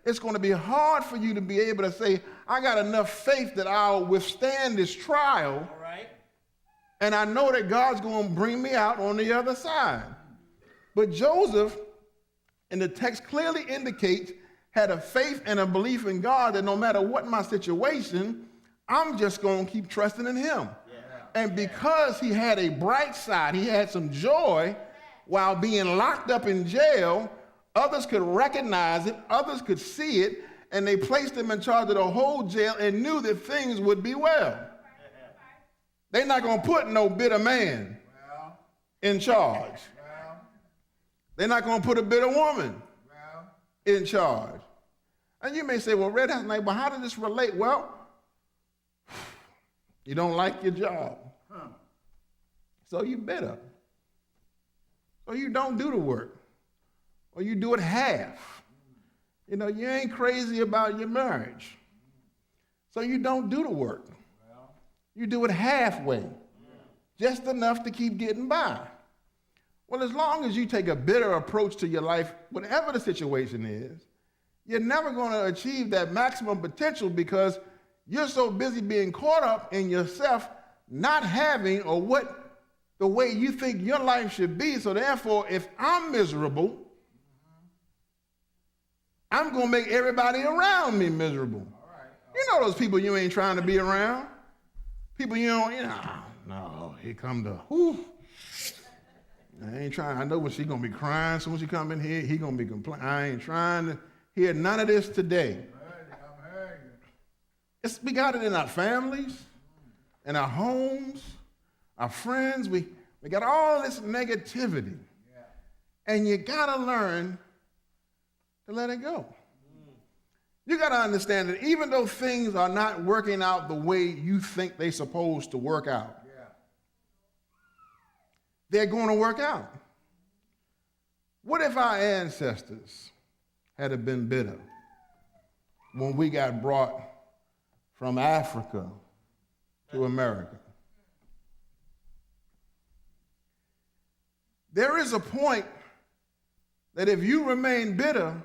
it's going to be hard for you to be able to say, I got enough faith that I'll withstand this trial. All right. And I know that God's going to bring me out on the other side. But Joseph, and the text clearly indicates, had a faith and a belief in God that no matter what my situation, I'm just going to keep trusting in him. And because he had a bright side, he had some joy while being locked up in jail, others could recognize it, others could see it, and they placed him in charge of the whole jail and knew that things would be well. They're not going to put no bitter man in charge. They're not going to put a bitter woman in charge. And you may say, well, Red House Night, but how does this relate? Well, you don't like your job. So you bitter. So you don't do the work. Or you do it half. You know, you ain't crazy about your marriage. So you don't do the work. You do it halfway. Just enough to keep getting by. Well, as long as you take a bitter approach to your life, whatever the situation is, you're never going to achieve that maximum potential because you're so busy being caught up in yourself not having or what the way you think your life should be. So therefore, if I'm miserable, I'm going to make everybody around me miserable. You know those people you ain't trying to be around? People you don't, no, here come the, whew. I ain't trying, I know when she's going to be crying. As soon as she come in here, he going to be complaining. I ain't trying to hear none of this today. We got it in our families, in our homes, our friends. We got all this negativity. And you got to learn to let it go. You got to understand that even though things are not working out the way you think they're supposed to work out, they're going to work out. What if our ancestors had been bitter when we got brought from Africa to America? There is a point that if you remain bitter,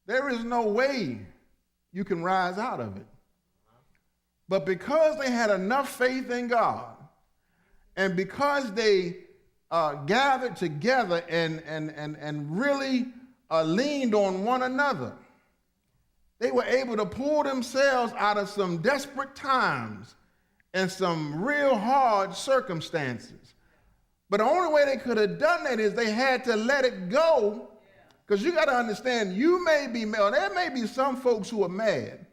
there is no way you can rise out of it. But because they had enough faith in God, and because they gathered together and really leaned on one another, they were able to pull themselves out of some desperate times and some real hard circumstances. But the only way they could have done that is they had to let it go. Because you got to understand, you may be mad. There may be some folks who are mad.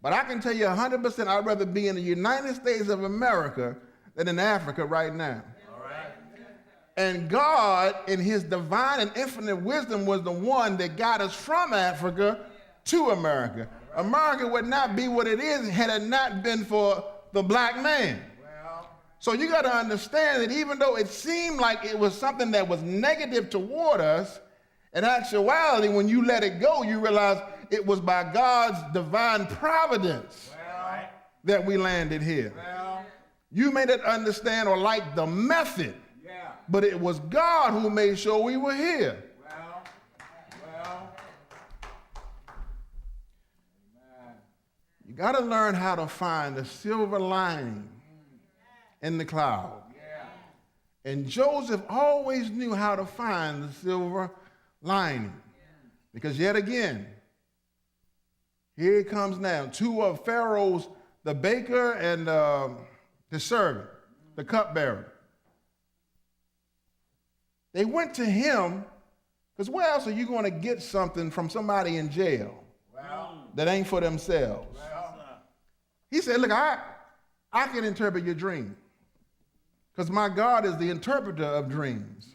But I can tell you 100%, I'd rather be in the United States of America than in Africa right now. All right. And God, in his divine and infinite wisdom, was the one that got us from Africa to America. America would not be what it is had it not been for the black man. So you got to understand that even though it seemed like it was something that was negative toward us, in actuality, when you let it go, you realize it was by God's divine providence that we landed here. You may not understand or like the method, but it was God who made sure we were here. You got to learn how to find the silver lining in the cloud. And Joseph always knew how to find the silver lining. Because yet again, here it comes now. Two of Pharaoh's, the baker and the servant, the cupbearer. They went to him, because where else are you going to get something from somebody in jail that ain't for themselves? He said, look, I can interpret your dream, because my God is the interpreter of dreams.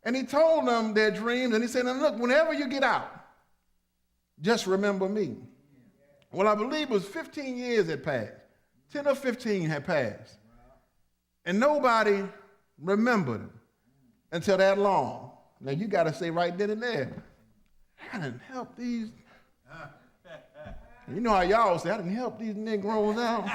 And he told them their dreams, and he said, look, whenever you get out, just remember me. Well, I believe it was 15 years had passed. 10 or 15 had passed. And nobody remembered him until that long. Now, you got to say right then and there, I didn't help these. You know how y'all say, I didn't help these Negroes out.